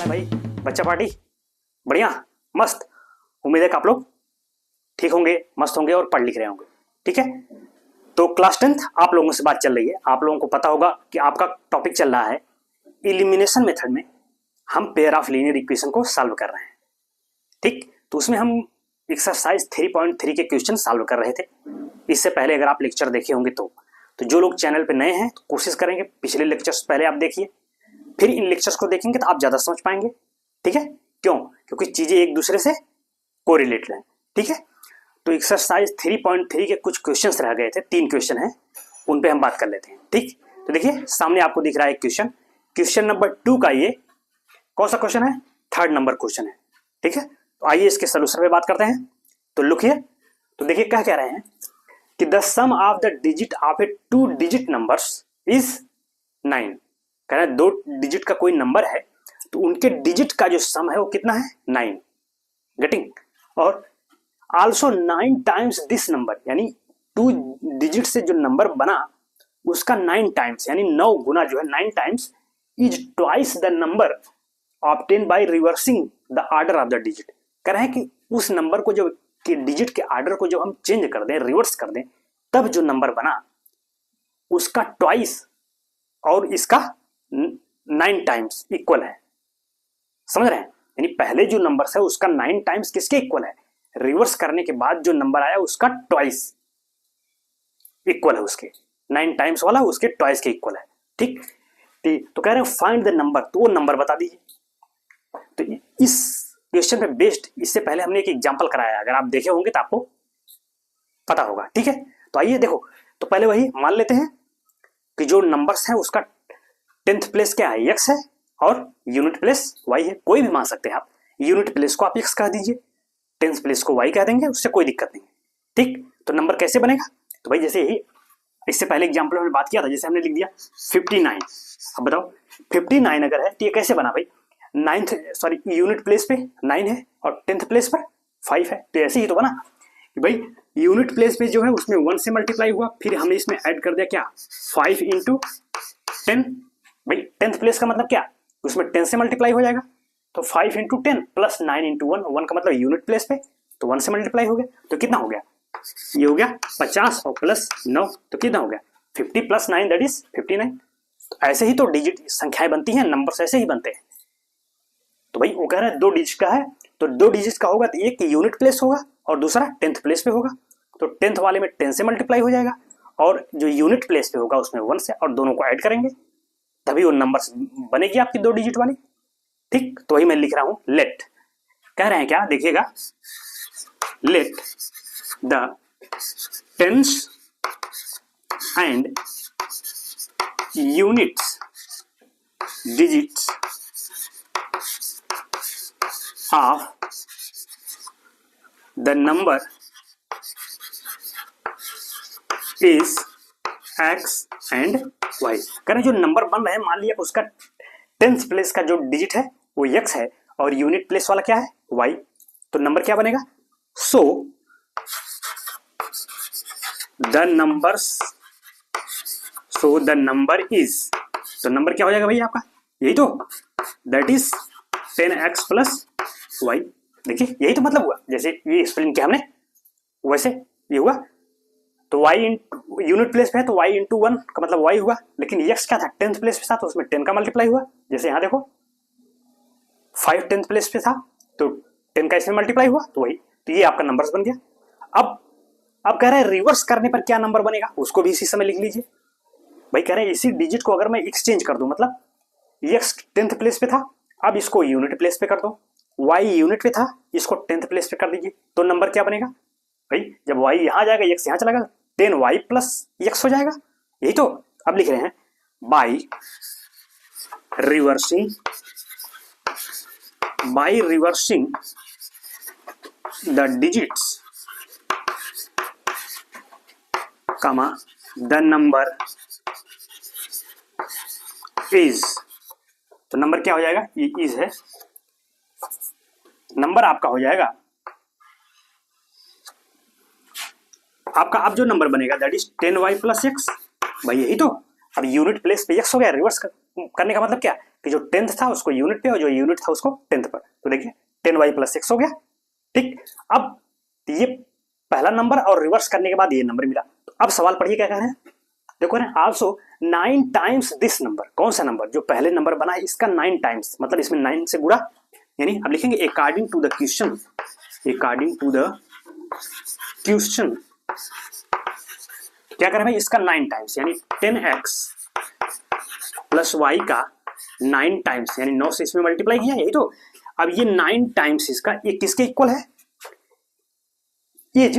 है भाई? बच्चा पार्टी बढ़िया मस्त। उम्मीद है कि आप लोग ठीक होंगे, मस्त होंगे और पढ़ लिख रहे होंगे। ठीक है, तो क्लास 10th आप लोगों से बात चल रही है। आप लोगों को पता होगा कि आपका टॉपिक चल रहा है इलिमिनेशन मेथड में हम पेयर ऑफ लीनियर इक्वेशन को सॉल्व कर रहे हैं। ठीक, तो उसमें हम एक्सरसाइज 3.3 के क्वेश्चन सॉल्व कर रहे थे। इससे पहले अगर आप लेक्चर देखे होंगे तो जो लोग चैनल पे नए हैं तो कोशिश करेंगे पिछले लेक्चर्स पहले आप देखिए, फिर इन लेक्चर्स को देखेंगे तो आप ज्यादा समझ पाएंगे। ठीक है, क्यों? क्योंकि चीजें एक दूसरे से कोरिलेटेड हैं। ठीक है, तो एक्सरसाइज 3.3 के कुछ क्वेश्चंस रह गए थे, 3 क्वेश्चन हैं, उन पे हम बात कर लेते हैं। ठीक, तो देखिए सामने आपको दिख रहा है क्वेश्चन, क्वेश्चन नंबर 2 का ये कौन सा क्वेश्चन है? 3rd नंबर क्वेश्चन है। ठीक है, तो आइए इसके सोल्यूशन पे बात करते हैं। तो लुक हियर, तो देखिए क्या कह रहे हैं कि the sum of the digit of a 2 digit numbers is 9। कह रहा है 2 डिजिट का कोई नंबर है तो उनके डिजिट का जो सम है वो कितना है? 9। गेटिंग? और आल्सो 9 टाइम्स दिस नंबर, यानी 2 डिजिट से जो नंबर बना उसका 9 टाइम्स, यानी 9 गुना जो है 9 times is twice the number obtain by reversing the order of the digit. कह रहे हैं कि उस नंबर को जो कि डिजिट के ऑर्डर को जब हम चेंज कर दें, रिवर्स कर दें, तब जो नंबर बना उसका ट्वाइस और इसका 9 टाइम्स इक्वल है। समझ रहे हैं? यानी पहले जो नंबर है उसका 9 टाइम्स किसके इक्वल है? रिवर्स करने के बाद जो नंबर आया उसका ट्वाइस इक्वल है, उसके 9 टाइम्स वाला उसके ट्वाइस के इक्वल है। ठीक, तो कह रहे हैं फाइंड द नंबर, तो वो नंबर बता दीजिए। तो इस क्वेश्चन पे बेस्ड इससे पहले हमने एक एग्जांपल कराया, अगर आप देखे होंगे तो आपको पता होगा। ठीक है, तो आइए देखो, तो पहले वही मान लेते हैं कि जो नंबर्स है उसका 10th प्लेस क्या है? x है और यूनिट प्लेस y है। कोई भी मान सकते हैं आप, यूनिट प्लेस को आप x कह दीजिए, 10th प्लेस को y कह देंगे, उससे कोई दिक्कत नहीं। ठीक, तो नंबर कैसे बनेगा? तो भाई जैसे ही इससे पहले एग्जांपल में बात किया था, जैसे हमने लिख दिया 59। अब बताओ 59 अगर है तो ये कैसे बना भाई? यूनिट प्लेस पे 9 है और 10th प्लेस पर 5 है, तो ऐसे ही तो बना कि भाई यूनिट प्लेस पे जो है उसमें 1 से मल्टीप्लाई हुआ, फिर हमने इसमें ऐड कर दिया क्या? 5 इंटू 10। भाई 10th प्लेस का मतलब क्या? उसमें 10 से मल्टीप्लाई हो जाएगा, तो 5 इंटू 10 प्लस 9 इंटू 1 का मतलब यूनिट प्लेस पे, तो 1 से मल्टीप्लाई हो गया, तो कितना हो गया? ये हो गया 50 और प्लस 9, तो कितना हो गया? 50 प्लस 9 दैट इज 59। तो ऐसे ही तो डिजिट संख्याएं बनती हैं, नंबर्स ऐसे ही बनते हैं। तो भाई वो कह रहा है 2 डिजिट का है, तो 2 डिजिट का होगा तो एक यूनिट प्लेस होगा और दूसरा 10th प्लेस पे होगा, तो 10th वाले में 10 से मल्टीप्लाई हो जाएगा और जो यूनिट प्लेस पे होगा उसमें 1 से, और दोनों को ऐड करेंगे तभी वो नंबर्स बनेगी आपकी 2 डिजिट वाली। ठीक, तो वही मैं लिख रहा हूं लेट। कह रहे हैं क्या? देखिएगा, let the tens and units digits of the number is x and y। करें जो नंबर बन रहे हैं, मान लिया उसका 10th प्लेस का जो डिजिट है वो x है और यूनिट प्लेस वाला क्या है? y। तो नंबर क्या बनेगा? सो द नंबर इज, तो नंबर क्या हो जाएगा भाई आपका? यही तो, that is 10x plus y। देखिए यही तो मतलब हुआ, जैसे ये एक्सप्लेन किया हमने वैसे ये हुआ। तो y यूनिट प्लेस पे है तो y इंटू 1 का मतलब y हुआ, लेकिन x क्या था? 10th प्लेस पे था तो उसमें 10 का मल्टीप्लाई हुआ। जैसे यहाँ देखो 5 10th प्लेस पे था तो 10 का इसमें मल्टीप्लाई हुआ, तो वही, तो ये आपका नंबर्स बन गया। अब कह रहे हैं रिवर्स करने पर क्या नंबर बनेगा, उसको भी इसी समय लिख लीजिए। भाई कह रहे हैं इसी डिजिट को अगर मैं एक्सचेंज कर दूं, मतलब x 10th प्लेस पे था, अब इसको यूनिट प्लेस पे कर दो, y यूनिट पे था, इसको 10th प्लेस पे कर दीजिए, तो नंबर क्या बनेगा भाई? जब y यहां जाएगा x यहां चला गया, 10y प्लस x हो जाएगा। यही तो अब लिख रहे हैं बाय रिवर्सिंग द डिजिट्स कमा द नंबर इज। तो नंबर क्या हो जाएगा? ये इज है, नंबर आपका हो जाएगा आपका। अब जो नंबर बनेगा that is 10y plus x। भाई यही तो, अब यूनिट प्लेस पे x हो गया, रिवर्स करने का मतलब क्या? कि जो टेंथ था उसको यूनिट पे और जो यूनिट था उसको टेंथ पर। तो देखिए 10y प्लस 6 हो गया। ठीक, अब ये पहला नंबर और रिवर्स करने के बाद ये नंबर मिला। तो अब सवाल पढ़िए क्या कह रहे हैं, देखो ना, आल्सो 9 टाइम्स दिस नंबर, कौन सा नंबर, जो पहले नंबर बना है इसका 9 टाइम्स, मतलब इसमें 9 से गुणा, यानी अब लिखेंगे according to the question, according to the question क्या करें भाई, इसका 9 टाइम्स यानी 10x प्लस वाई का 9 टाइम्स, यानी 9 से इसमें मल्टीप्लाई किया, यही तो। अब ये 9 टाइम्स इसका, ये किसके इक्वल है, is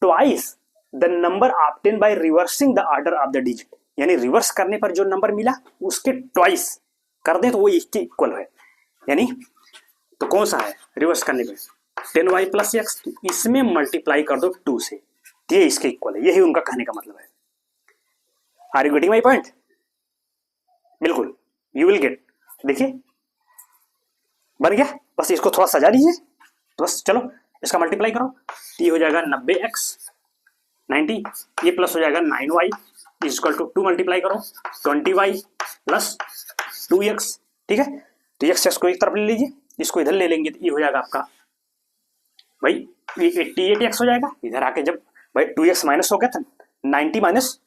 twice the number obtain by reversing the order of the digit, यानी रिवर्स करने पर जो नंबर मिला उसके ट्वाइस कर दे तो वो इसके इक्वल है। यानी तो कौन सा है रिवर्स करने पे, 10y प्लस एक्स, इसमें मल्टीप्लाई कर दो 2 से, ये इसके इक्वल है, यही उनका कहने का मतलब है। Are you getting my point? बिल्कुल, यू विल गेट। देखिए बन गया, बस इसको थोड़ा सजा दीजिए, तो बस चलो इसका मल्टीप्लाई करो, ये हो जाएगा 90x 90, ये प्लस हो जाएगा 9y इक्वल टू 2 मल्टीप्लाई करो 20y प्लस 2x। ठीक है, तो x को एक तरफ ले लीजिए, इसको इधर ले लेंगे तो ये हो जाएगा आपका भाई ये 88x हो जाएगा। इधर आके जब भाई 2x माइनस हो गया था, 90 minus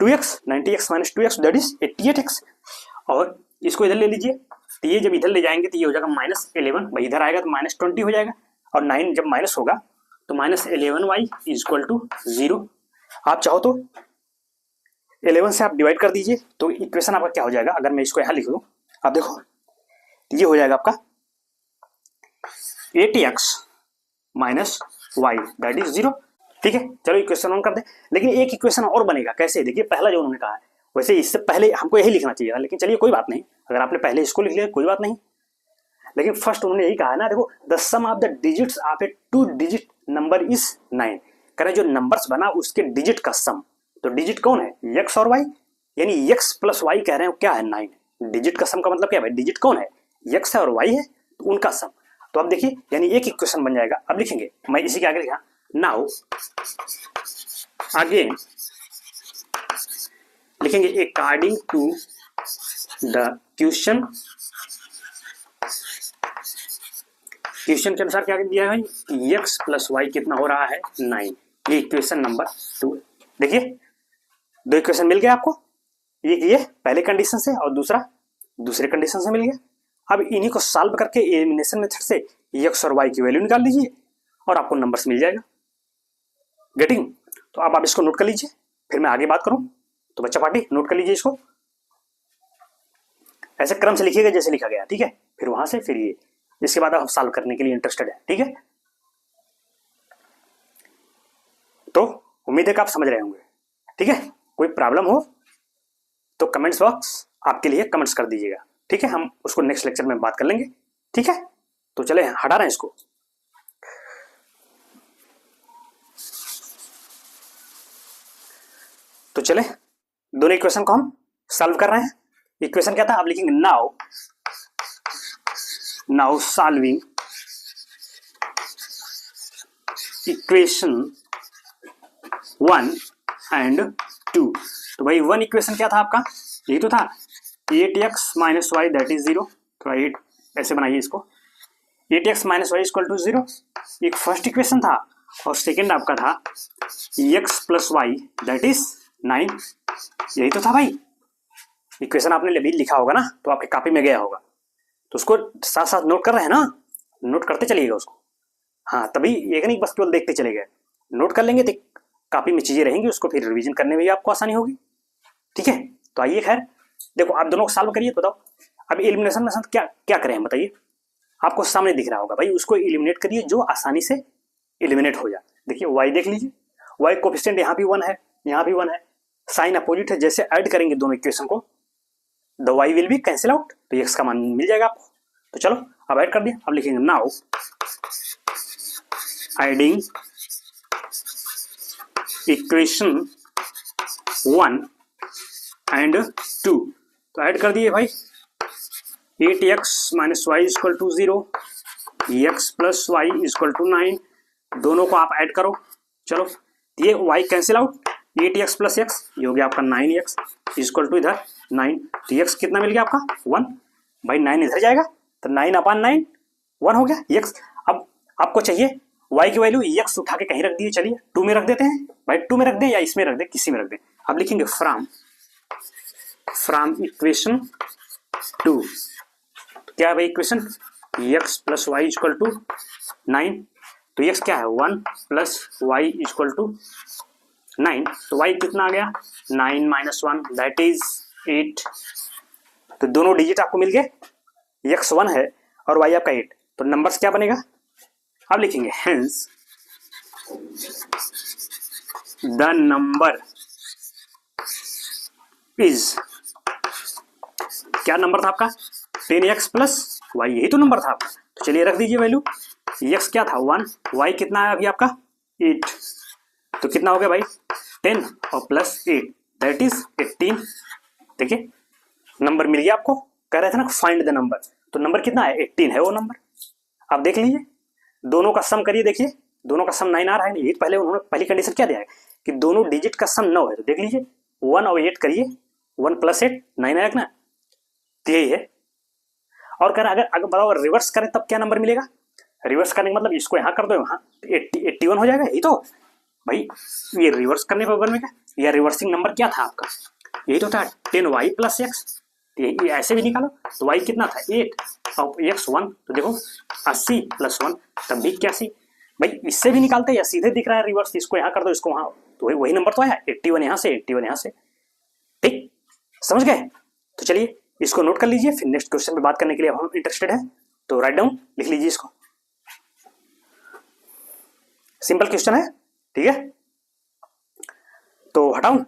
2x, 90x minus 2x that is 88x, और इसको इधर ले लीजिए, तो ये जब इधर ले जाएंगे तो ये हो जाएगा -11, भाई इधर आएगा तो -20 हो जाएगा, और 9 जब माइनस होगा तो -11y इक्वल टू 0। आप चाहो तो 11 से आप डिवाइड कर दीजिए, तो इक्वेशन आपका क्या हो जाएगा, अगर मैं इसको यहाँ लिख दूँ, आप देखो ये हो जाएगा आपका 80x minus Y that is 0। ठीक है, चलो इक्वेशन ऑन कर दे, लेकिन एक इक्वेशन और बनेगा, कैसे, देखिए पहला जो उन्होंने कहा है वैसे इससे पहले हमको यही लिखना चाहिए था, लेकिन चलिए कोई बात नहीं, अगर आपने पहले इसको लिख लिया कोई बात नहीं, लेकिन फर्स्ट उन्होंने यही कहा है ना, देखो the sum of the digits of a 2 digit number is 9, कह रहे जो नंबर्स बना उसके डिजिट का सम, तो डिजिट कौन है, x और y, यानी x प्लस y कह रहे हैं क्या है 9, डिजिट का सम का मतलब क्या है, डिजिट कौन है, x है और y है, तो उनका सम। तो अब देखिए यानी एक इक्वेशन बन जाएगा। अब लिखेंगे, मैं इसी के आगे लिखा, नाउ अगेन लिखेंगे अकॉर्डिंग टू द क्वेश्चन के अनुसार क्या दिया है भाई, x प्लस वाई कितना हो रहा है 9, ये इक्वेशन नंबर 2। देखिए दो इक्वेशन मिल गया आपको, एक ये पहले कंडीशन से और दूसरा दूसरे कंडीशन से मिल गया। अब इन्हीं को सॉल्व करके एलिमिनेशन मेथड से x और y की वैल्यू निकाल लीजिए और आपको नंबर्स मिल जाएगा। गेटिंग? तो अब आप इसको नोट कर लीजिए, फिर मैं आगे बात करूं। तो बच्चा पार्टी नोट कर लीजिए इसको, ऐसे क्रम से लिखिएगा जैसे लिखा गया, ठीक है, फिर वहां से फिर ये, इसके बाद आप सॉल्व करने के लिए इंटरेस्टेड है, ठीक है। तो उम्मीद है कि आप समझ रहे होंगे, ठीक है। कोई प्रॉब्लम हो तो कमेंट्स बॉक्स आपके लिए कमेंट्स कर दीजिएगा, ठीक है, हम उसको नेक्स्ट लेक्चर में बात कर लेंगे, ठीक है। तो चले हटा रहे हैं इसको। तो चले दोनों इक्वेशन को हम सॉल्व कर रहे हैं। इक्वेशन क्या था, आप लिखेंगे नाउ सॉल्विंग इक्वेशन 1 and 2। तो भाई 1 इक्वेशन क्या था आपका, यही तो था 8x minus Y that is 0। तो 8 ऐसे बनाइए इसको, 8x minus y equal to 0, एक फर्स्ट इक्वेशन था, और सेकेंड आपका था x plus y that is 9। यही तो था भाई इक्वेशन, आपने अभी लिखा होगा ना, तो आपके कॉपी में गया होगा, तो उसको साथ साथ नोट कर रहे हैं ना, नोट करते चलिएगा उसको। हाँ, तभी एक नहीं बस केवल देखते चले गए, नोट कर लेंगे तो कॉपी में चीजें रहेंगी, उसको फिर रिवीजन करने में भी आपको आसानी होगी, ठीक है। तो आइए, खैर देखो आप दोनों को सॉल्व करिए, बताओ अब एलिमिनेशन में क्या क्या करें बताइए। आपको सामने दिख रहा होगा भाई, उसको एलिमिनेट करिए जो आसानी से एलिमिनेट हो जाए। देखिए y देख लीजिए, y कोफिशिएंट यहाँ भी 1 है, यहाँ भी 1 है, साइन अपोजिट है, जैसे ऐड करेंगे दोनों इक्वेशन को the y will be cancel out, तो x का मान मिल जाएगा आपको। तो चलो अब ऐड कर दिया, अब लिखेंगे नाउ एडिंग इक्वेशन 1 and 2। तो ऐड कर दिए भाई, 8x minus y equal to 0, x plus y equal to 9, दोनों को आप ऐड करो। चलो ये y cancel out, 8x plus x, ये हो गया आपका 9x इक्वल टू इधर 9, तो x कितना मिल गया आपका 1। भाई 9 इधर जाएगा तो 9/9 1 हो गया x। अब आपको चाहिए y की वैल्यू, x उठा के कहीं रख दिए, चलिए 2 में रख देते हैं भाई, 2 में रख दें या इसमें रख दें, किसी में रख दें। अब लिखेंगे फ्रॉम इक्वेशन 2, क्या है भाई equation, x plus y equal to 9, तो x क्या है 1 प्लस वाई इक्वल टू 9, तो y कितना आ गया 9 माइनस 1 दैट इज 8। तो दोनों डिजिट आपको मिल गए, x 1 है और y आपका 8, तो नंबर्स क्या बनेगा, अब लिखेंगे हेंस द नंबर इज, क्या नंबर था आपका 10x प्लस वाई, यही तो नंबर था आपका, तो चलिए रख दीजिए वैल्यू, x क्या था 1, y कितना है अभी आपका 8, तो कितना हो गया भाई 10 और प्लस 8 दैट इज 18। देखिए नंबर मिल गया आपको, कह रहे थे ना फाइंड द नंबर, तो नंबर कितना है 18 है वो नंबर। आप देख लीजिए दोनों का सम करिए, देखिए दोनों का सम 9 आ रहा है, यही पहले उन्होंने पहली कंडीशन क्या दिया है कि दोनों डिजिट का सम 9 है, तो देख लीजिए 1 और 8 करिए, 1 प्लस 8 9 आएगा ना, तो यही है। और कह रहा है अगर बताओ रिवर्स करें तब क्या नंबर मिलेगा, रिवर्स करने का मतलब इसको यहाँ कर दो, यहाँ 81 हो जाएगा, यही तो भाई, ये रिवर्स करने पर बन में या रिवर्सिंग नंबर क्या था आपका, यही तो था 10y प्लस एक्स, ये ऐसे भी निकालो, तो y कितना था 8 और x 1, तो देखो 80 प्लस 1 तब भी 81, भाई इससे भी निकालते या सीधे दिख रहा है रिवर्स, इसको यहाँ कर दो इसको वहाँ, तो वही नंबर तो आया 81 यहाँ से 81 यहाँ से, ठीक समझ गए। तो चलिए इसको नोट कर लीजिए, फिर नेक्स्ट क्वेश्चन पे बात करने के लिए हम इंटरेस्टेड है, तो राइट डाउन लिख लीजिए इसको, सिंपल क्वेश्चन है, ठीक है, तो हटाऊं,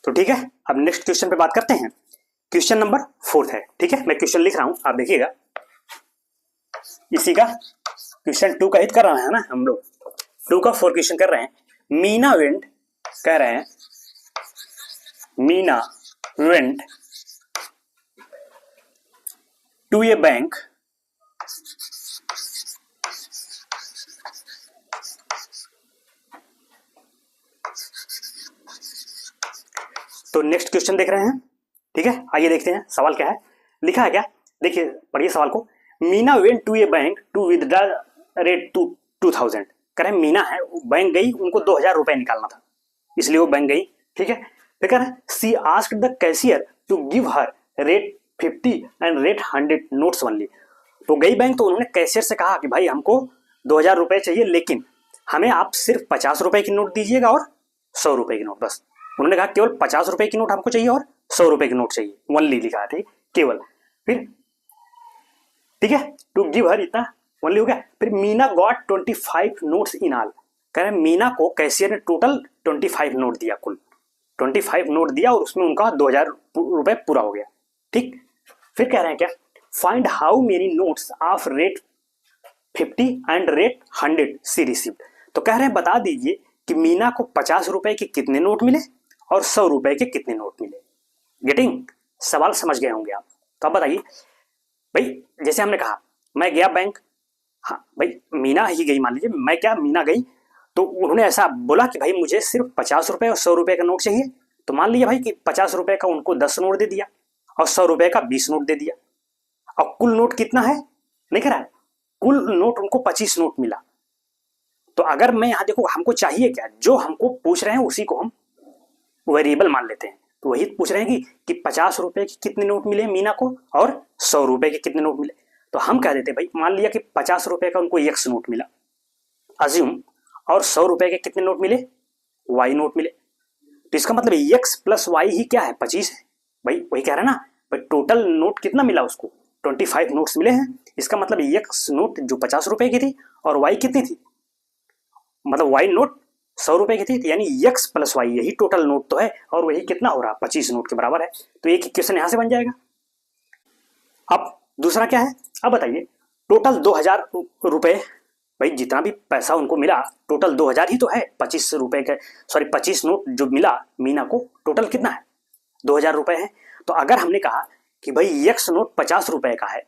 तो ठीक है अब नेक्स्ट क्वेश्चन पे बात करते हैं। क्वेश्चन नंबर 4 है, ठीक है, मैं क्वेश्चन लिख रहा हूं आप देखिएगा, इसी का क्वेश्चन 2 का हित कर रहा है ना हम लोग, 2 का 4 क्वेश्चन कर रहे हैं। मीना वेंट कह रहे हैं, Meena went to a bank तो नेक्स्ट क्वेश्चन देख रहे हैं, ठीक है, आइए देखते हैं सवाल क्या है, लिखा है क्या, देखिए पढ़िए सवाल को। Meena went to a bank to withdraw rate 2000, कह रहे हैं मीना है बैंक गई, उनको 2000 रुपए निकालना था, इसलिए वो बैंक गई, ठीक है, फिर कह रहे हैं she asked the cashier to give her rate 50 and rate 100 notes only, तो गई बैंक, तो उन्होंने कैशियर से कहा कि भाई हमको 2000 रुपए चाहिए, लेकिन हमें आप सिर्फ 50 रुपए की नोट दीजिएगा और 100 रुपए की नोट, बस उन्होंने कहा केवल 50 रुपए की नोट हमको चाहिए और 100 रुपए की नोट चाहिए, ओनली लिखा है, केवल, फिर ठीक है टू गिव हर इतना ओनली हो गया, फिर Meena got 25 notes in all, कह रहे हैं मीना को कैशियर ने टोटल 25 नोट दिया, कुल 25 नोट दिया और उसमें उनका 2000 रुपए पूरा हो गया, ठीक, फिर कह रहे हैं क्या find how many notes of rate 50 and rate 100 she received, तो कह रहे हैं बता दीजिए कि मीना को 50 रुपए के कितने नोट मिले और 100 रुपए के कितने नोट मिले, गेटिंग, सवाल समझ गए होंगे आप। तो अब बताइए भाई, जैसे हमने कहा मैं गया बैंक, हाँ भाई मीना ही गई, मान लीजिए मैं क्या मीना गई, तो उन्होंने ऐसा बोला कि भाई मुझे सिर्फ 50 रुपए और 100 रुपए का नोट चाहिए, तो मान लीजिए भाई कि 50 रुपए का उनको 10 नोट दे दिया और 100 रुपए का 20 नोट दे दिया, और कुल नोट कितना है नहीं कह रहा है, कुल नोट उनको 25 नोट मिला, तो अगर मैं यहाँ देखो हमको चाहिए क्या, जो हमको पूछ रहे हैं उसी को हम वेरिएबल मान लेते हैं, तो वही पूछ रहे हैं कि 50 रुपए के कितने नोट मिले मीना को और 100 रुपए के कितने नोट मिले, तो हम कह देते भाई मान लिया कि 50 रुपए का उनको x नोट मिला अज्यूम, और 100 रुपए के कितने नोट मिले y नोट मिले, तो इसका मतलब x प्लस y ही क्या है 25 है, भाई वही कह रहा है ना भाई, टोटल नोट कितना मिला उसको 25 नोट्स मिले हैं, इसका मतलब x नोट जो 50 रुपए की थी और y कितनी थी, मतलब y नोट 100 रुपए की थी, यानी x प्लस वाई यही टोटल नोट तो है, और वही कितना हो रहा 25 नोट के बराबर है, तो एक इक्वेशन यहां से बन जाएगा। अब दूसरा क्या है, अब बताइए टोटल 2000 रुपए, भाई जितना भी पैसा उनको मिला टोटल 2000 ही तो है, 25 रुपए के सॉरी 25 नोट जो मिला मीना को टोटल कितना है 2000 रुपए है, तो अगर हमने कहा कि भाई x नोट 50 रुपए का है,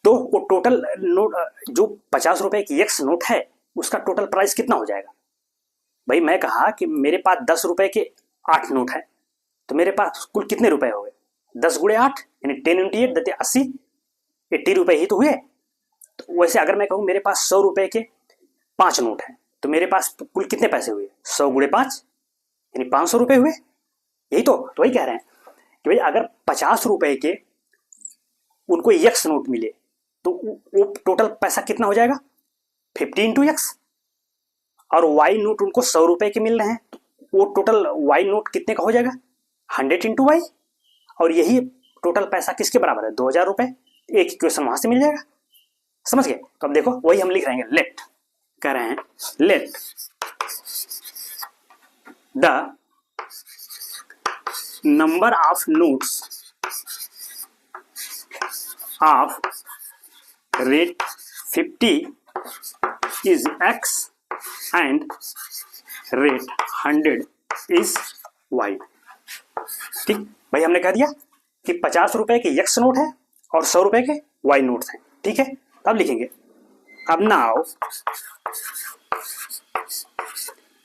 तो वो टोटल नोट जो 50 रुपए की x नोट है उसका टोटल प्राइस कितना हो जाएगा, भाई मैं कहा कि मेरे पास 10 रुपए के 8 नोट है, तो मेरे पास कुल कितने रुपए हो गए? 10 × 8 यानी 10 × 8 देते 80, 80 रुपए ही तो हुए। तो वैसे अगर मैं कहूँ मेरे पास 100 रुपए के 5 नोट है, तो मेरे पास कुल कितने पैसे हुए? 100 × 5 यानी 500 रुपए हुए। यही तो वही कह रहे हैं कि भाई अगर 50 रुपए के उनको यक्स नोट मिले तो वो टोटल पैसा कितना हो जाएगा? 50 × x। और वाई नोट उनको 100 रुपए के मिल रहे हैं, तो वो टोटल वाई नोट कितने का हो जाएगा? 100 × y। और यही टोटल पैसा किसके बराबर है? 2000 रुपए। एक इक्वेशन वहां से मिल जाएगा। समझ गए? तो अब देखो वही हम लिख रहे हैं, लेट कह रहे हैं let the number of notes of rate 50 is x and rate 100 is y। ठीक भाई, हमने कह दिया कि 50 रुपए के x नोट है और 100 रुपए के y नोट्स हैं। ठीक है, अब लिखेंगे अब now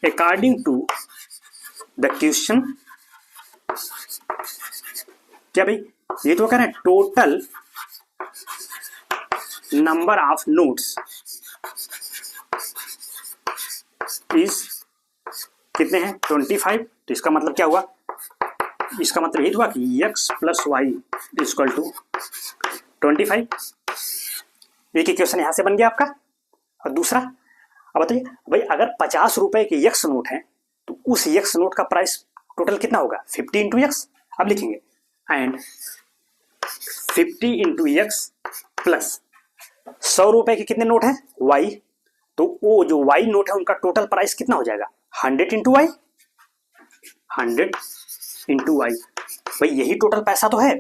according to the question, क्या भाई ये तो कह रहे हैं total number of notes is कितने हैं? 25। तो इसका मतलब क्या हुआ? इसका मतलब ये हुआ कि x + y = 25। एक इक्वेशन यहां से बन गया आपका। और दूसरा, अब बताइए भाई अगर 50 रुपए के x नोट है तो उस x नोट का प्राइस टोटल कितना होगा? 50 × x। अब लिखेंगे एंड 50 × x प्लस 100 रुपए के कितने नोट हैं? y। तो वो जो y नोट है उनका टोटल प्राइस कितना हो जाएगा? 100 × y। 100 × y। भाई यही टोटल पैसा तो है।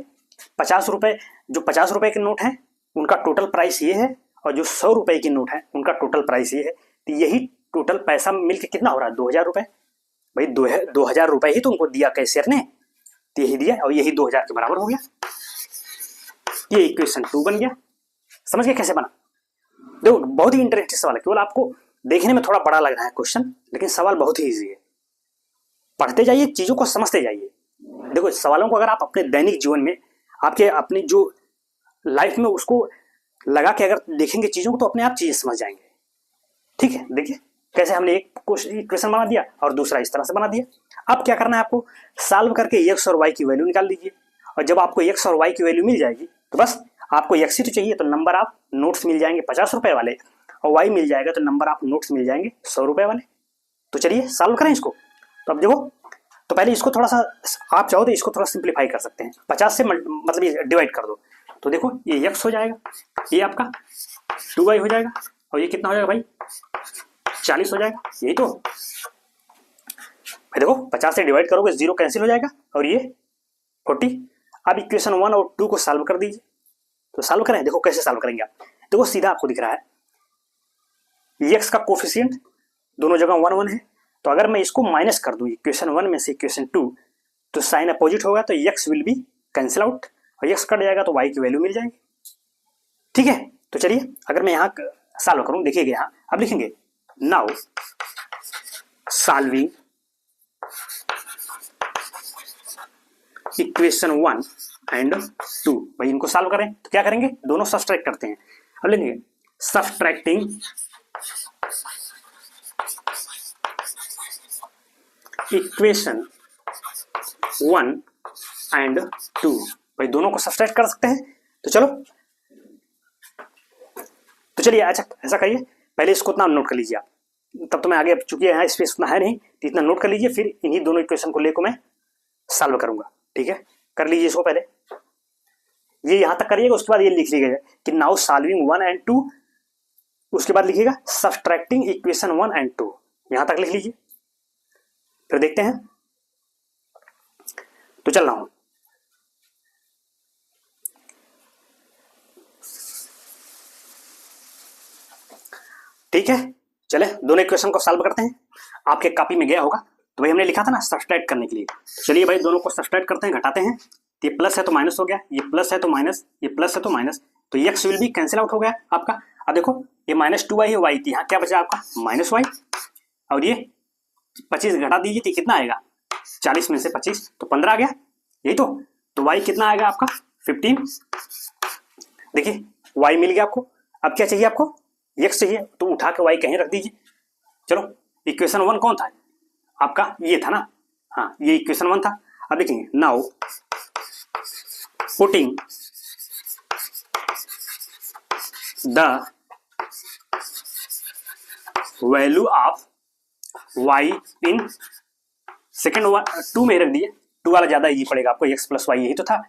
50 रुपए, जो 50 रुपए के नोट हैं उनका टोटल प्राइस ये है, और जो 100 रुपए की नोट है उनका टोटल प्राइस ये है। तो यही टोटल पैसा मिलकर कितना हो रहा है? 2000 रुपए। भाई 2000 रुपए ही तो उनको दिया कैशियर ने, तो यही दिया और यही 2000 के बराबर हो गया। ये इक्वेशन 2 बन गया। समझ गए कैसे बना? देखो बहुत ही इंटरेस्टिंग सवाल है, केवल आपको देखने में थोड़ा बड़ा लग रहा है क्वेश्चन, लेकिन सवाल बहुत ही इजी है। पढ़ते जाइए, चीजों को समझते जाइए। देखो सवालों को अगर आप अपने दैनिक जीवन में, आपके अपनी जो लाइफ में उसको लगा के अगर देखेंगे चीजों को, तो अपने आप चीजें समझ जाएंगे। ठीक है, देखिए कैसे हमने एक क्वेश्चन बना दिया और दूसरा इस तरह से बना दिया। अब क्या करना है आपको? सॉल्व करके x और y की वैल्यू निकाल लीजिए, और जब आपको x और y की वैल्यू मिल जाएगी तो बस आपको x ही तो चाहिए, तो नंबर ऑफ नोट्स मिल जाएंगे 50 रुपए वाले, और y मिल जाएगा तो नंबर ऑफ नोट्स मिल जाएंगे 100 रुपए वाले। तो चलिए सॉल्व करें इसको। तो अब देखो, तो पहले इसको थोड़ा सा, आप चाहो तो इसको थोड़ा सिंप्लीफाई कर सकते हैं। 50 से मतलब ये डिवाइड कर दो, तो देखो ये x हो जाएगा, ये आपका 2y हो जाएगा, और ये कितना हो जाएगा भाई? 40 हो जाएगा। यही तो भाई देखो 50 से डिवाइड करोगे 0 कैंसिल हो जाएगा, और ये 40। अब इक्वेशन 1 और 2 को सॉल्व कर दीजिए। तो सॉल्व करें, देखो कैसे सॉल्व करेंगे आप। देखो सीधा आपको दिख रहा है x का कोफिशिएंट दोनों जगह 1 1 है, तो अगर मैं इसको माइनस कर दूं इक्वेशन 1 में से इक्वेशन 2, तो साइन अपोजिट होगा, तो x will be cancel out, और x कट जाएगा तो y की वैल्यू मिल जाएगी। ठीक है, तो चलिए अगर मैं यहाँ सॉल्व करूं, देखिएगा यहाँ अब लिखेंगे नाउ सॉल्विंग इक्वेशन 1 एंड 2। भाई इनको सॉल्व करें तो क्या करेंगे? दोनों सब्सट्रैक्ट करते हैं। अब लेंगे सब्सट्रैक्टिंग इक्वेशन 1 एंड 2। भाई दोनों को सब्सट्रैक्ट कर सकते हैं, तो चलो तो चलिए अच्छा ऐसा करिए, पहले इसको उतना नोट कर लीजिए आप, तब तो मैं आगे, चूंकि यहाँ स्पेस उतना है नहीं, तो इतना नोट कर लीजिए, फिर इन्हीं दोनों इक्वेशन को लेकर मैं सॉल्व करूंगा। ठीक है, कर लीजिए इसको पहले, ये यहां तक करिएगा, उसके बाद ये लिख लीजिएगा कि नाउ सॉल्विंग 1 एंड 2, उसके बाद लिखिएगा सब्सट्रैक्टिंग इक्वेशन 1 एंड 2, यहां तक लिख लीजिए, फिर देखते हैं। तो चल रहा हूं, ठीक है, चले दोनों इक्वेशन को सॉल्व करते हैं। आपके कॉपी में गया होगा, तो भाई हमने लिखा था ना सब्सट्रैक्ट करने के लिए। चलिए भाई दोनों को सब्सट्रैक्ट करते हैं, घटाते हैं। ये प्लस है तो माइनस हो गया, ये प्लस है तो माइनस, ये प्लस है तो माइनस, तो x will be cancel out हो गया आपका। अब देखो ये -2y है, y की यहाँ क्या बचा आपका? -y, और ये 25 घटा दीजिए तो कितना आएगा, 40 में से 25 तो 15 आ गया, यही तो y कितना आएगा आपका 15। देखिए y मिल गया आपको। अब क्या चाहिए आपको, x चाहिए, तो उठा के y कहीं रख दीजिए। चलो इक्वेशन 1 कौन था आपका, ये था ना, हाँ ये इक्वेशन 1 था। अब देखेंगे, now putting the value of y in second 2 में रख दिए, 2 वाला ज्यादा इजी पड़ेगा आपको, x प्लस वाई यही तो था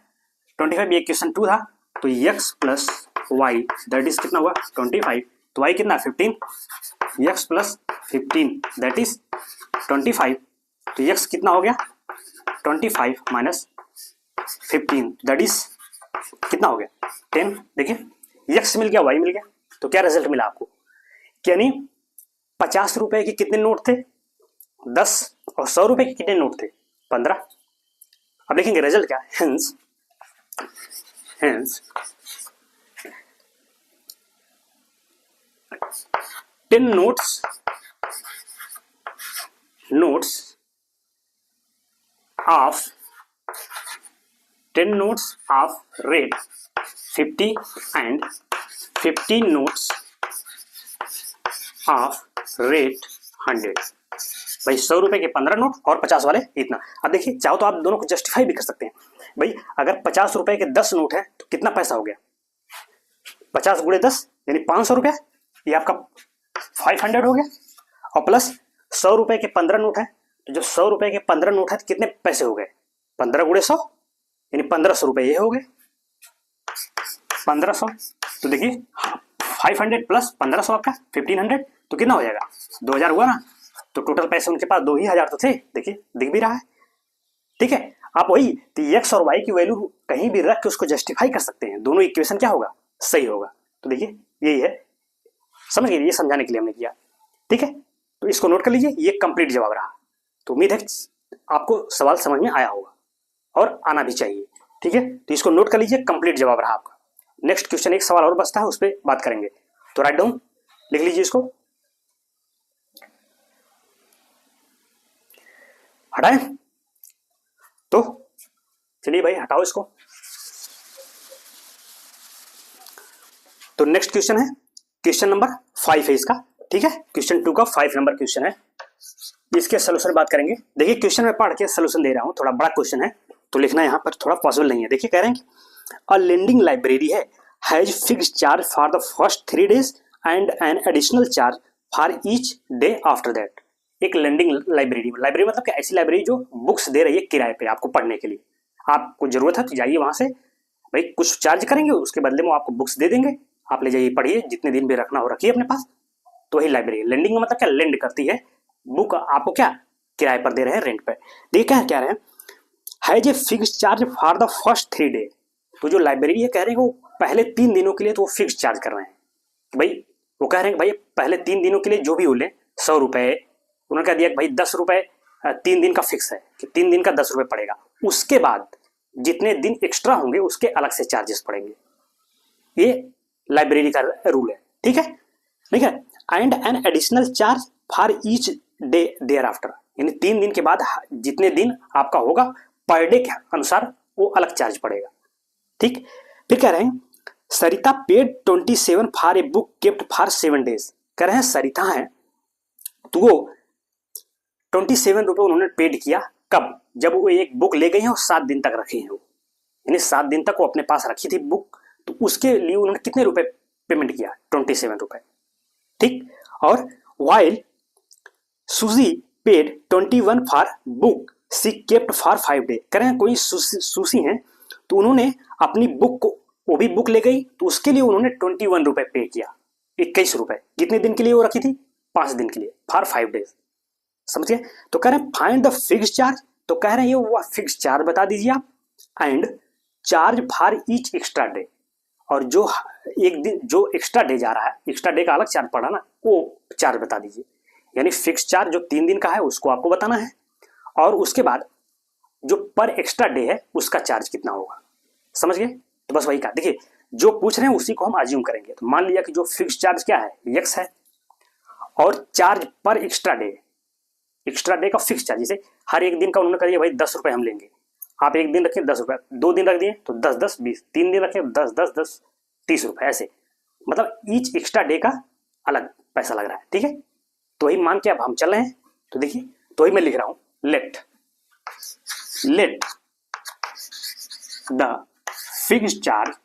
25, ये क्वेश्चन 2 था, तो x plus y that is कितना हुआ 25, तो y कितना 15, x प्लस 15 दैट इज 25, तो x कितना हो गया 25 माइनस 15 दैट इज कितना हो गया 10। देखिए x मिल गया, y मिल गया, तो क्या रिजल्ट मिला आपको, यानी 50 रुपए के कितने नोट थे 10, और 100 रुपए के कितने नोट थे 15। अब देखेंगे रिजल्ट क्या, hence 10 notes of rate 50 and 15 notes of rate 100। भाई 100 रुपए के 15 नोट और 50 वाले इतना। अब देखिए चाहो तो आप दोनों को जस्टिफाई भी कर सकते हैं। भाई अगर 50 रुपए के 10 नोट है तो कितना पैसा हो गया, 50 गुणे 10 यानी 500 रुपया, ये आपका 500 हो गया, और प्लस 100 रुपए के 15 नोट है, तो जो 100 रुपए के 15 नोट है तो कितने पैसे हो गए, 15 गुणे 100 यानी 1500 रुपए ये हो गए 1500। तो देखिए 500 प्लस 1500 आपका 1500, तो कितना हो जाएगा 2000 हुआ ना। तो टोटल पैसे उनके पास 2000 तो थे, देखिए दिख भी रहा है। ठीक है, आप वही तो एक्स और वाई की वैल्यू कहीं भी रख के उसको जस्टिफाई कर सकते हैं, दोनों इक्वेशन क्या होगा सही होगा। तो देखिए यही है, समझ गए, ये समझाने के लिए हमने किया। ठीक है, तो इसको नोट कर लीजिए, ये कंप्लीट जवाब रहा। तो उम्मीद है आपको सवाल समझ में आया होगा और आना भी चाहिए। ठीक है, तो इसको नोट कर लीजिए, कंप्लीट जवाब रहा आपका। नेक्स्ट क्वेश्चन एक सवाल और बचता है, उस पर बात करेंगे, तो राइट डाउन लिख लीजिए इसको। हटाएं, तो चलिए भाई हटाओ इसको। तो नेक्स्ट क्वेश्चन है, क्वेश्चन नंबर 5 है इसका। ठीक है, क्वेश्चन 2 का 5 नंबर क्वेश्चन है, इसके सोल्यूशन बात करेंगे। देखिए क्वेश्चन में पढ़ के सोल्यूशन दे रहा हूं, थोड़ा बड़ा क्वेश्चन है तो लिखना यहाँ पर थोड़ा पॉसिबल नहीं है। देखिए कह रहे हैं कि अ लेंडिंग लाइब्रेरी है has fixed charge for the first 3 days and an additional charge for each day after that. एक लेंडिंग लाइब्रेरी मतलब कि ऐसी लाइब्रेरी जो बुक्स दे रही है किराए पे आपको पढ़ने के लिए, आपको जरूरत है तो जाइए वहां से, भाई कुछ चार्ज करेंगे, उसके बदले में आपको बुक्स दे देंगे, आप ले जाइए पढ़िए, जितने दिन भी रखना हो रखिए अपने पास। तो वही लाइब्रेरी लेंडिंग का मतलब क्या, लेंड करती है बुक आपको, क्या किराए पर दे रहे हैं, रेंट पे। देखिए क्या कह रहे हैं, has a fixed charge for the first 3 days। तो जो लाइब्रेरी है कह रहे हैं वो पहले 3 दिनों के लिए तो वो फिक्स चार्ज कर रहे हैं कि भाई, वो कह रहे हैं भाई पहले 3 दिनों के लिए जो भी हो ले 100 रुपए, उन्होंने कह दिया कि भाई 10 रुपए 3 दिन का फिक्स है कि 3 दिन का 10 रुपए पड़ेगा, उसके बाद जितने दिन एक्स्ट्रा होंगे उसके अलग से चार्जेस पड़ेंगे। ये लाइब्रेरी का रूल है। ठीक है, ठीक है, and an additional charge for each day thereafter, यानी 3 दिन के बाद जितने दिन आपका होगा पर डे के अनुसार वो अलग चार्ज पड़ेगा। ठीक, फिर कह रहे हैं Sarita paid 27 for a book kept for 7 days। कह रहे हैं सरिता है तो वो 27 रुपए उन्होंने पेड किया, कब, जब वो एक बुक ले गई है और 7 दिन तक रखी है वो, यानी 7 दिन तक वो अपने पास रखी थी बुक, तो उसके लिए उन्होंने कितने रुपए पेमेंट किया 27 रुपए। ठीक, और while Susy paid 21 for book she kept for 5 days। कह रहे हैं कोई सुशी है तो उन्होंने अपनी बुक को, वो भी बुक ले गई तो उसके लिए उन्होंने 21 रुपए पे किया, 21 रुपए, कितने दिन के लिए वो रखी थी 5 दिन के लिए, फॉर 5 days। समझिए, तो कह रहे हैं फाइंड द फिक्स चार्ज, तो कह रहे हैं ये वो फिक्स चार्ज बता दीजिए आप, and charge for each extra day, और जो एक दिन जो एक्स्ट्रा डे जा रहा है, एक्स्ट्रा डे का अलग चार्ज पड़ा ना, वो चार्ज बता दीजिए। यानी फिक्स चार्ज जो 3 दिन का है उसको आपको बताना है, और उसके बाद जो पर एक्स्ट्रा डे है उसका चार्ज कितना होगा। समझ गए, तो बस वही कहा। देखिए जो पूछ रहे हैं उसी को हम अज्यूम करेंगे। तो मान लिया कि जो फिक्स चार्ज क्या है, एक्स है, और चार्ज पर एक्स्ट्रा डे एक्स्ट्रा डे का फिक्स चार्ज, जैसे हर एक दिन का उन्होंने कहा भाई 10 रुपए हम लेंगे, आप एक दिन रखिए 10 रुपए, 2 दिन रख दिए तो 10 10 20, 3 दिन रखे 10 10 10 30 रुपए, ऐसे मतलब ईच एक्स्ट्रा डे का अलग पैसा लग रहा है, ठीक है। तो वही मान के अब हम चल रहे हैं, तो देखिए तो वही मैं लिख रहा हूं, let the fixed charge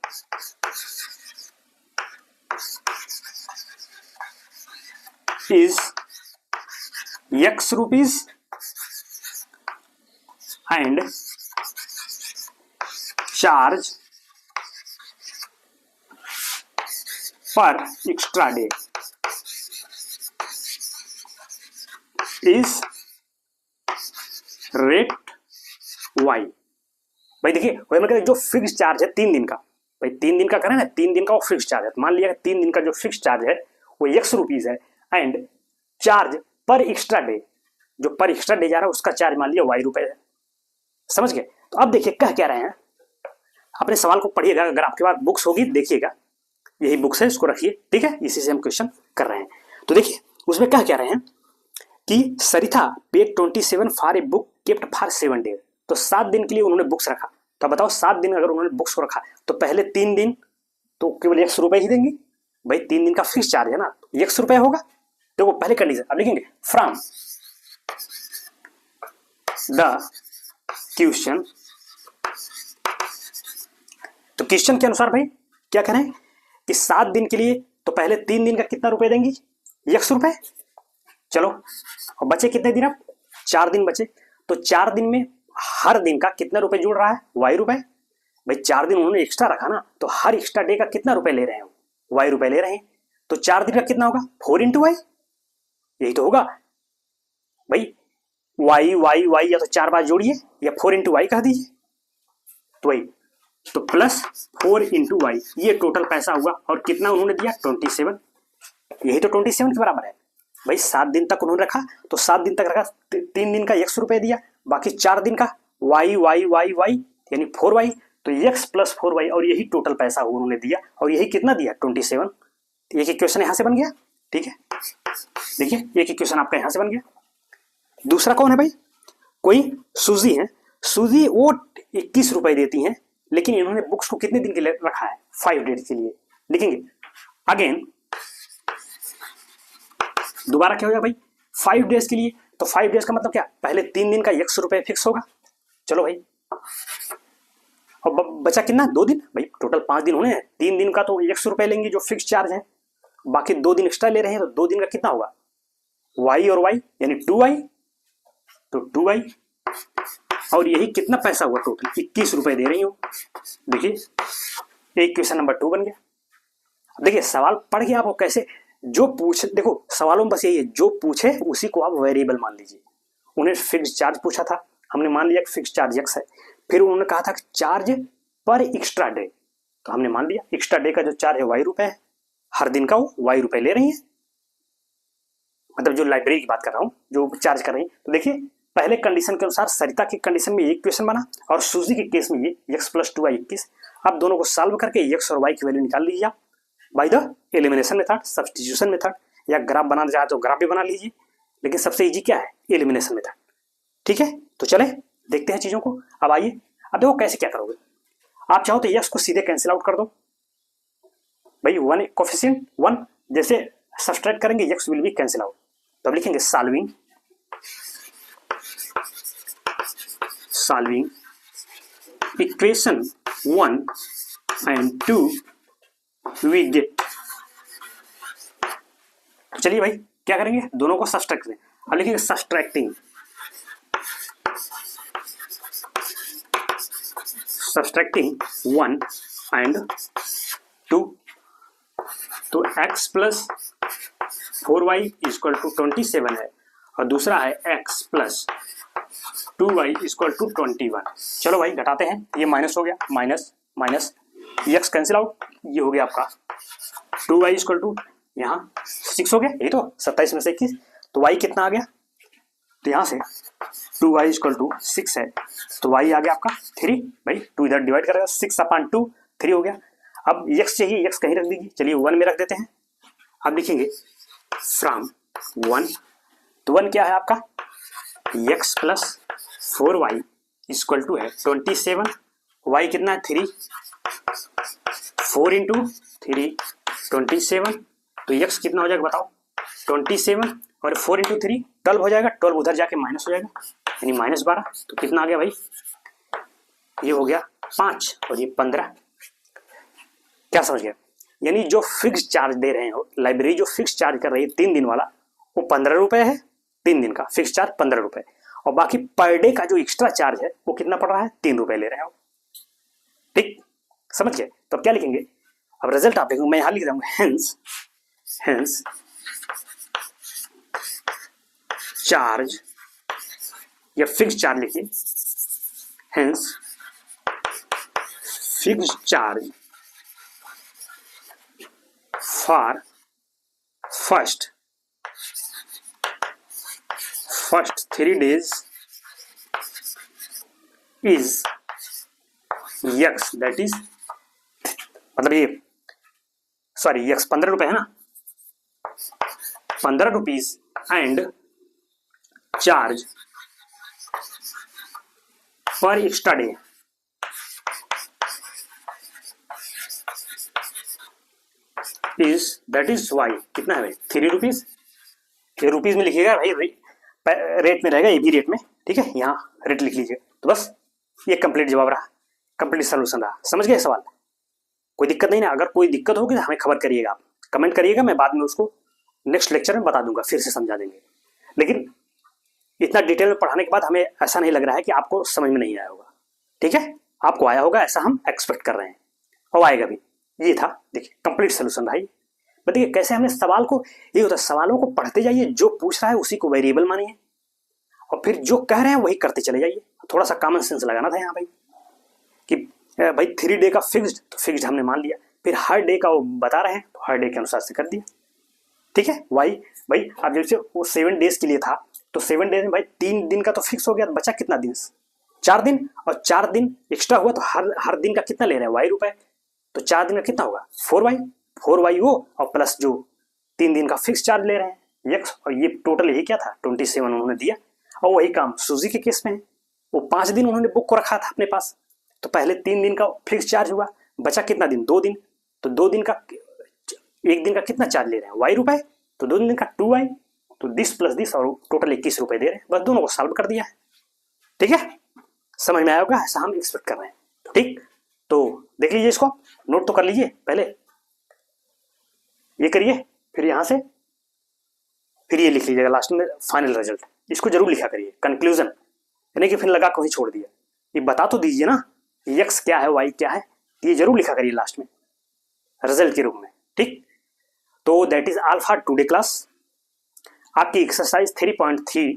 is X rupees and charge per extra day is rate Y। भाई देखिए वही मैं जो फिक्स चार्ज है 3 दिन का, भाई 3 दिन का करें ना, 3 दिन का वो फिक्स चार्ज है, तो मान लिया 3 दिन का जो फिक्स चार्ज है वो X रुपीज है एंड चार्ज पर एक्स्ट्रा डे, जो पर एक्स्ट्रा डे जा रहा है उसका चार्ज मान लिया Y रुपए है, समझ गए। तो अब देखिए कह क्या रहे हैं, अपने सवाल को पढ़िएगा, अगर आपके पास बुक्स होगी देखिएगा, यही बुक्स है, इसको रखिए, ठीक है, इसी से हम क्वेश्चन कर रहे हैं। तो देखिए उसमें कह क्या रहे हैं कि Sarita paid 27 for a book kept for 7 days, तो 7 दिन के लिए उन्होंने बुक्स रखा, तो बताओ 7 दिन अगर उन्होंने बुक्स को रखा तो पहले 3 दिन तो केवल X रुपए ही देंगे, भाई 3 दिन का फिक्स चार्ज है ना, X रुपए होगा। देखो पहले कंडीशन अब लिखेंगे, फ्रॉम द क्वेश्चन, तो क्वेश्चन के अनुसार भाई क्या करें कि 7 दिन के लिए तो पहले 3 दिन का कितना रुपए देंगी, X रुपए। चलो और बचे कितने दिन, अब 4 दिन बचे, तो 4 दिन में हर दिन का कितना रुपए जुड़ रहा है, Y रुपए। भाई 4 दिन उन्होंने एक्स्ट्रा रखा ना, तो हर एक्स्ट्रा डे का कितना रुपए ले रहे हैं, Y रुपए ले रहे हैं, तो 4 दिन का कितना होगा 4 इंटू Y, यही तो होगा भाई, Y Y Y या तो 4 बार जोड़िए या 4 इंटू Y कह दीजिए, तो वही तो प्लस 4 इंटू Y, ये टोटल पैसा हुआ, और कितना उन्होंने दिया 27, यही तो 27 के बराबर है। भाई 7 दिन तक उन्होंने रखा, तो 7 दिन तक रखा, 3 दिन का X रुपए दिया, बाकी 4 दिन का Y Y Y Y यानी 4Y, तो X प्लस 4Y, और यही टोटल पैसा उन्होंने दिया, और यही कितना दिया 27। एक इक्वेशन यहां से बन गया, ठीक है, देखिए एक इक्वेशन आपका यहां से बन गया। दूसरा कौन है भाई, कोई सूजी है, सूजी वो 21 रुपए देती हैं, लेकिन इन्होंने बुक्स को कितने दिन के लिए रखा है, 5 डेज के लिए। लिखेंगे अगेन, दोबारा क्या हो गया भाई 5 डेज के लिए, तो 5 डेज का मतलब क्या, पहले 3 दिन का X रुपए फिक्स होगा, चलो भाई, और बचा कितना 2 दिन, भाई टोटल 5 दिन होने हैं, 3 दिन का तो X रुपए लेंगे जो फिक्स चार्ज है, बाकी 2 दिन एक्स्ट्रा ले रहे हैं, तो 2 दिन का कितना होगा Y और Y यानी 2Y, तो 2Y, और यही कितना पैसा हुआ टोटल 21 रुपए दे रही हूं। देखिए एक क्वेश्चन नंबर 2 बन गया। देखिए सवाल पढ़ के आपको कैसे जो पूछे, देखो सवालों में बस यही है, जो पूछे उसी को आप वेरिएबल मान लीजिए। उन्हें फिक्स चार्ज पूछा था, हमने मान लिया फिक्स चार्ज X है, फिर उन्होंने कहा था चार्ज पर एक्स्ट्रा डे, तो हमने मान लिया एक्स्ट्रा डे का जो चार्ज है Y रुपए है, हर दिन का वो Y रुपए ले रही है, मतलब जो लाइब्रेरी की बात कर रहा हूं, जो चार्ज कर रही है। तो देखिए पहले कंडीशन के अनुसार सरिता की कंडीशन में एक क्वेश्चन बना, और सूजी के केस में ये X प्लस 2Y 21। अब दोनों को सॉल्व करके X और Y की वैल्यू निकाल लीजिए आप by the elimination method, substitution method, या ग्राफ बनाना चाहे तो ग्राफ भी बना लीजिए, लेकिन सबसे इजी क्या है, एलिमिनेशन मेथड, ठीक है। तो चले देखते हैं चीजों को। अब आइए, अब देखो कैसे क्या करोगे, आप चाहो तो X को सीधे कैंसिल आउट कर दो भाई, 1 कोफिशिएंट 1 जैसे सब्सट्रैक्ट करेंगे X will be cancel out, तो अब लिखेंगे solving equation 1 and 2 we get. चलिए भाई क्या करेंगे, दोनों को सब्सट्रैक्ट करें। अब लिखेंगे सब्सट्रैक्टिंग 1 एंड 2, तो x plus 4y equal to 27 है, और दूसरा है x plus 2y equal to 21। चलो भाई घटाते हैं, ये माइनस हो गया, minus minus x cancel out, ये हो गया आपका 2y इक्वल टू यहाँ 6 हो गया, यही तो 27 में से 21, तो y कितना आ गया, तो यहाँ से 2y इक्वल टू 6 है, तो y आ गया आपका 3, भाई 2 इधर डिवाइड करेगा 6/2 3 हो गया। अब x चाहिए, x कहीं रख दीजिए, चलिए 1 में रख देते हैं। अब लिखेंगे फ्रॉम 1, तो 1 क्या है आपका x plus 4y equal to है 27, y कितना है 3, 4 इंटू 3 27, तो x कितना हो जाएगा बताओ 27 और 4 इंटू 3 12 हो जाएगा, 12 उधर जाके माइनस हो जाएगा यानी -12, तो कितना आ गया भाई, ये हो गया 5 और ये 15। क्या समझ गया? यानी जो फिक्स चार्ज दे रहे हो लाइब्रेरी, जो फिक्स चार्ज कर रही है 3 दिन वाला वो 15 रुपए है, 3 दिन का फिक्स चार्ज 15 रुपए, और बाकी पर डे का जो एक्स्ट्रा चार्ज है वो कितना पड़ रहा है 3 रुपए ले रहे हो। ठीक समझ गए? तो अब क्या लिखेंगे, अब रिजल्ट आप लिखेंगे, मैं यहां लिख दूंगा हेंस चार्ज या फिक्स चार्ज लिखिए, hence fix charge for first 3 days is x, that is मतलब ये सॉरी x 15 रुपए है ना, 15 रुपीज एंड चार्ज पर extra day is that is y, कितना है भाई 3 रुपीज, ये रुपीज में लिखिएगा भाई, रेट में रहेगा ये भी रेट में, ठीक है, यहाँ रेट लिख लीजिए। तो बस ये कंप्लीट जवाब रहा, कंप्लीट सोल्यूशन रहा। समझ गए सवाल? कोई दिक्कत नहीं ना? अगर कोई दिक्कत होगी तो हमें खबर करिएगा, आप कमेंट करिएगा, मैं बाद में उसको नेक्स्ट लेक्चर में बता दूंगा, फिर से समझा देंगे। लेकिन इतना डिटेल में पढ़ाने के बाद हमें ऐसा नहीं लग रहा है कि आपको समझ में नहीं आया होगा, ठीक है, आपको आया होगा ऐसा हम एक्सपेक्ट कर रहे हैं, और आएगा भी। ये था देखिए कंप्लीट सोल्यूशन भाई। बताइए कैसे हमने सवाल को, ये होता है सवालों को पढ़ते जाइए, जो पूछ रहा है उसी को वेरिएबल मानिए और फिर जो कह रहे हैं वही करते चले जाइए। थोड़ा सा कॉमन सेंस लगाना था यहाँ भाई कि भाई 3 डे का फिक्स्ड, तो फिक्स्ड हमने मान लिया, फिर हर डे का वो बता रहे हैं तो हर डे के अनुसार से कर दिया, ठीक है। वाई भाई अब जैसे वो 7 डेज के लिए था तो 7 डेज में भाई 3 दिन का तो फिक्स हो गया, बचा कितना दिन 4 दिन, और 4 दिन एक्स्ट्रा हुआ तो हर दिन का कितना ले रहे हैं y रुपए, तो 4 दिन का कितना होगा 4y वो, और प्लस जो 3 दिन का फिक्स चार्ज ले रहे हैं x, और ये टोटल यही क्या था 27 उन्होंने दिया। और वही काम सूजी के केस में है, वो 5 दिन उन्होंने बुक को रखा था अपने पास, तो पहले 3 दिन का फिक्स चार्ज हुआ, बचा कितना दिन 2 दिन, तो 2 दिन का 1 दिन का कितना चार्ज ले रहे हैं y रुपए, तो 2 दिन का 2y, तो दिस प्लस दिस, और टोटल 21 रुपए दे रहे हैं। बस दोनों को सॉल्व कर दिया है, ठीक है, समझ में आया होगा, ऐसा हम एक्सपेक्ट कर रहे हैं, ठीक। तो देख लीजिए, इसको नोट तो कर लीजिए, पहले ये करिए, फिर यहां से फिर ये लिख लीजिएगा लास्ट में फाइनल रिजल्ट, इसको जरूर लिखा करिए कंक्लूजन, यानी कि फिर लगा कहीं छोड़ दिया, ये बता तो दीजिए ना x क्या है y क्या है, ये जरूर लिखा करिए लास्ट में रिजल्ट के रूप में, ठीक। तो that is all for today class, आपकी एक्सरसाइज 3.3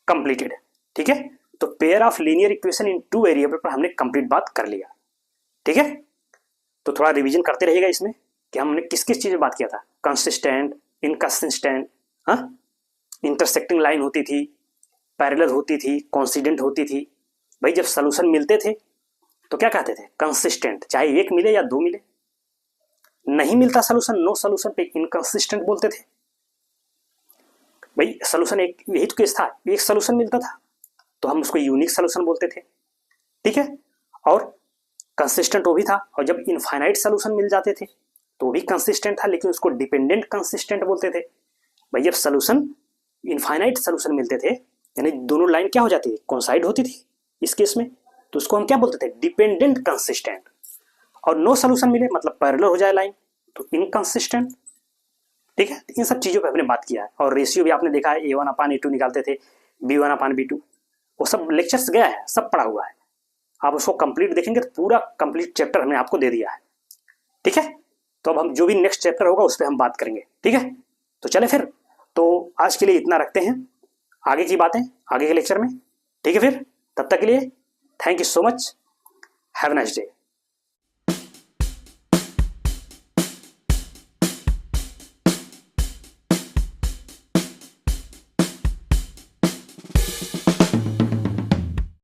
कंप्लीटेड, ठीक है। तो pair of linear equation in 2 variable पर हमने कंप्लीट बात कर लिया, ठीक है। तो थोड़ा रिवीजन करते रहिएगा इसमें कि हमने किस किस चीज में बात किया था, कंसिस्टेंट, इनकंसिस्टेंट, हाँ, इंटरसेक्टिंग लाइन होती थी, पैरेलल होती थी, कोइंसिडेंट होती थी। भाई जब सोल्यूशन मिलते थे तो क्या कहते थे कंसिस्टेंट, चाहे एक मिले या 2 मिले, नहीं मिलता सोल्यूशन, नो सोल्यूशन पे इनकंसिस्टेंट बोलते थे। भाई सोल्यूशन एक, यही तो केस था, एक सोल्यूशन मिलता था तो हम उसको यूनिक सोल्यूशन बोलते थे, ठीक है, और कंसिस्टेंट वो भी था, और जब इनफाइनाइट सोल्यूशन मिल जाते थे तो वो भी कंसिस्टेंट था, लेकिन उसको डिपेंडेंट कंसिस्टेंट बोलते थे। भाई जब सोल्यूशन इनफाइनाइट सोल्यूशन मिलते थे यानी दोनों लाइन क्या हो जाती थी, कोइंसाइड होती थी इस केस में, तो उसको हम क्या बोलते थे डिपेंडेंट कंसिस्टेंट, और नो सोल्यूशन मिले मतलब पैरेलल हो जाए लाइन तो इनकंसिस्टेंट, ठीक है। इन सब चीजों पे हमने बात किया है, और रेशियो भी आपने देखा है, A1/A2 निकालते थे, B1/B2, वो सब लेक्चर्स गया है, सब पढ़ा हुआ है, आप उसको कंप्लीट देखेंगे तो पूरा कंप्लीट चैप्टर हमने आपको दे दिया है, ठीक है। तो अब हम जो भी नेक्स्ट चैप्टर होगा उस पर हम बात करेंगे, ठीक है। तो चले फिर, तो आज के लिए इतना रखते हैं, आगे की बातें आगे के लेक्चर में, ठीक है। फिर तब तक के लिए thank you so much, have a nice day.